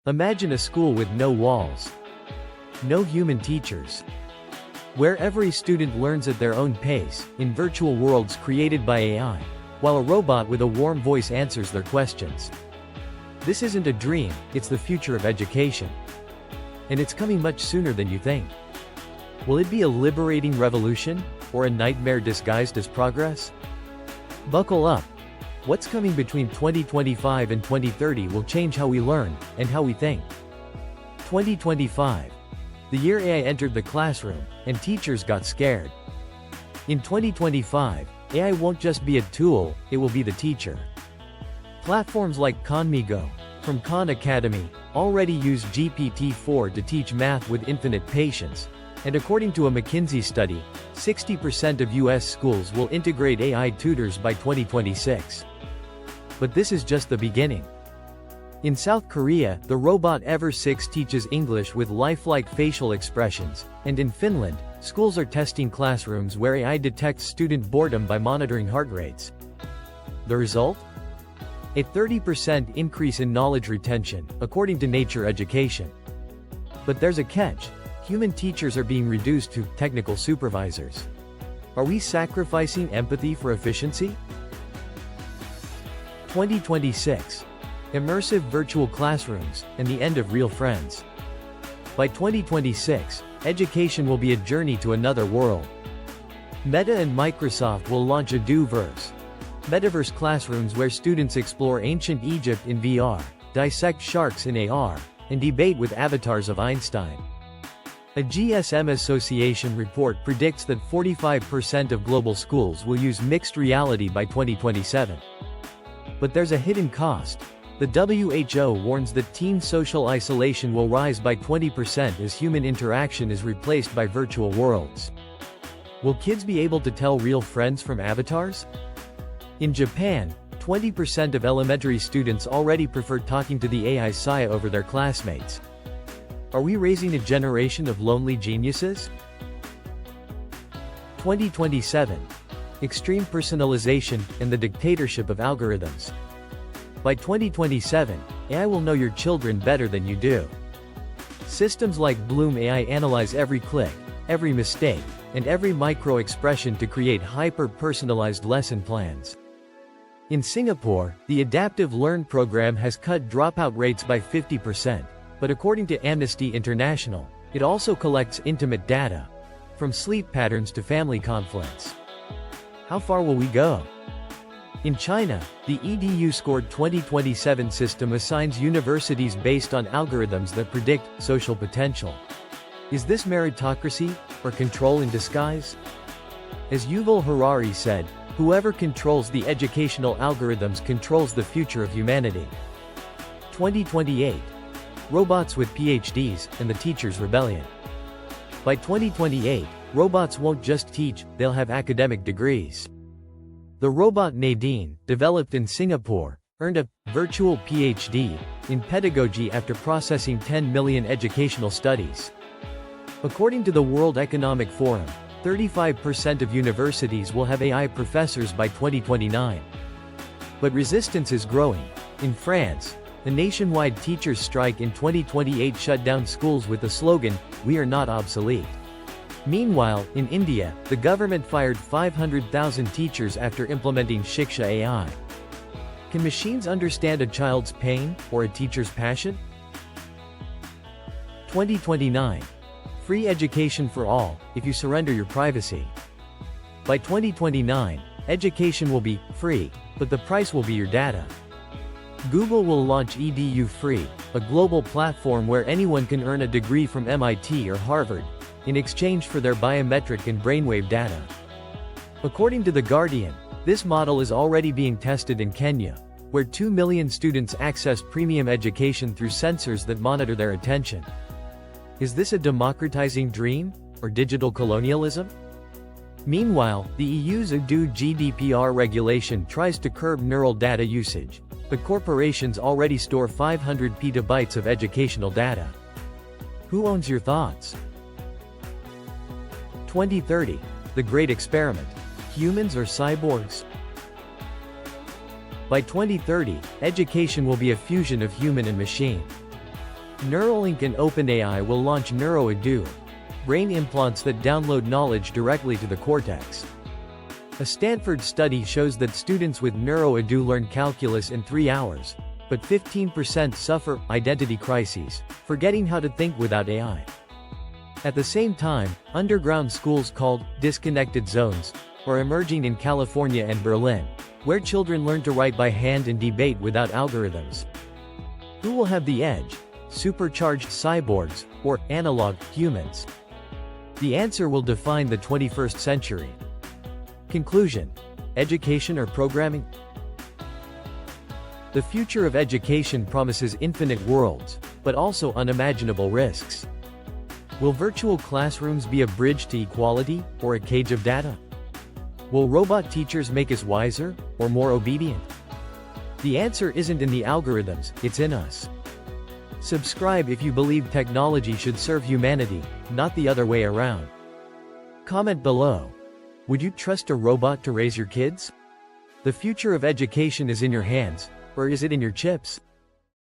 Imagine a school with no walls, no human teachers, where every student learns at their own pace, in virtual worlds created by AI, while a robot with a warm voice answers their questions. This isn't a dream, it's the future of education. And it's coming much sooner than you think. Will it be a liberating revolution, or a nightmare disguised as progress? Buckle up. What's coming between 2025 and 2030 will change how we learn, and how we think. 2025. The year AI entered the classroom, and teachers got scared. In 2025, AI won't just be a tool, it will be the teacher. Platforms like Khanmigo, from Khan Academy, already use GPT-4 to teach math with infinite patience, and according to a McKinsey study, 60% of US schools will integrate AI tutors by 2026. But this is just the beginning. In South Korea, the robot Ever 6 teaches English with lifelike facial expressions, and in Finland, schools are testing classrooms where AI detects student boredom by monitoring heart rates. The result? A 30% increase in knowledge retention, according to Nature Education. But there's a catch. Human teachers are being reduced to technical supervisors. Are we sacrificing empathy for efficiency? 2026. Immersive virtual classrooms, and the end of real friends. By 2026, education will be a journey to another world. Meta and Microsoft will launch a Metaverse. Metaverse classrooms where students explore ancient Egypt in VR, dissect sharks in AR, and debate with avatars of Einstein. A GSM Association report predicts that 45% of global schools will use mixed reality by 2027. But there's a hidden cost. The WHO warns that teen social isolation will rise by 20% as human interaction is replaced by virtual worlds. Will kids be able to tell real friends from avatars? In Japan, 20% of elementary students already prefer talking to the AI Saya over their classmates. Are we raising a generation of lonely geniuses? 2027. Extreme personalization, and the dictatorship of algorithms. By 2027, AI will know your children better than you do. Systems like Bloom AI analyze every click, every mistake, and every micro-expression to create hyper-personalized lesson plans. In Singapore, the Adaptive Learn program has cut dropout rates by 50%, but according to Amnesty International, it also collects intimate data, from sleep patterns to family conflicts. How far will we go? In China, the EDU scored 2027 system assigns universities based on algorithms that predict social potential. Is this meritocracy, or control in disguise? As Yuval Harari said, whoever controls the educational algorithms controls the future of humanity. 2028. Robots with PhDs, and the teacher's rebellion. By 2028, robots won't just teach, they'll have academic degrees. The robot Nadine, developed in Singapore, earned a virtual PhD in pedagogy after processing 10 million educational studies. According to the World Economic Forum, 35% of universities will have AI professors by 2029. But resistance is growing. In France, a nationwide teachers' strike in 2028 shut down schools with the slogan, "We are not obsolete." Meanwhile, in India, the government fired 500,000 teachers after implementing Shiksha AI. Can machines understand a child's pain, or a teacher's passion? 2029. Free education for all, if you surrender your privacy. By 2029, education will be free, but the price will be your data. Google will launch EDU Free, a global platform where anyone can earn a degree from MIT or Harvard, in exchange for their biometric and brainwave data. According to The Guardian, this model is already being tested in Kenya, where 2 million students access premium education through sensors that monitor their attention. Is this a democratizing dream, or digital colonialism? Meanwhile, the EU's EU GDPR regulation tries to curb neural data usage, but corporations already store 500 petabytes of educational data. Who owns your thoughts? 2030. The Great Experiment. Humans or cyborgs? By 2030, education will be a fusion of human and machine. Neuralink and OpenAI will launch NeuroEdu, brain implants that download knowledge directly to the cortex. A Stanford study shows that students with NeuroEdu learn calculus in 3 hours, but 15% suffer identity crises, forgetting how to think without AI. At the same time, underground schools called disconnected zones are emerging in California and Berlin, where children learn to write by hand and debate without algorithms. Who will have the edge? Supercharged cyborgs, or analog humans? The answer will define the 21st century. Conclusion: education or programming? The future of education promises infinite worlds, but also unimaginable risks. Will virtual classrooms be a bridge to equality, or a cage of data? Will robot teachers make us wiser, or more obedient? The answer isn't in the algorithms, it's in us. Subscribe if you believe technology should serve humanity, not the other way around. Comment below. Would you trust a robot to raise your kids? The future of education is in your hands, or is it in your chips?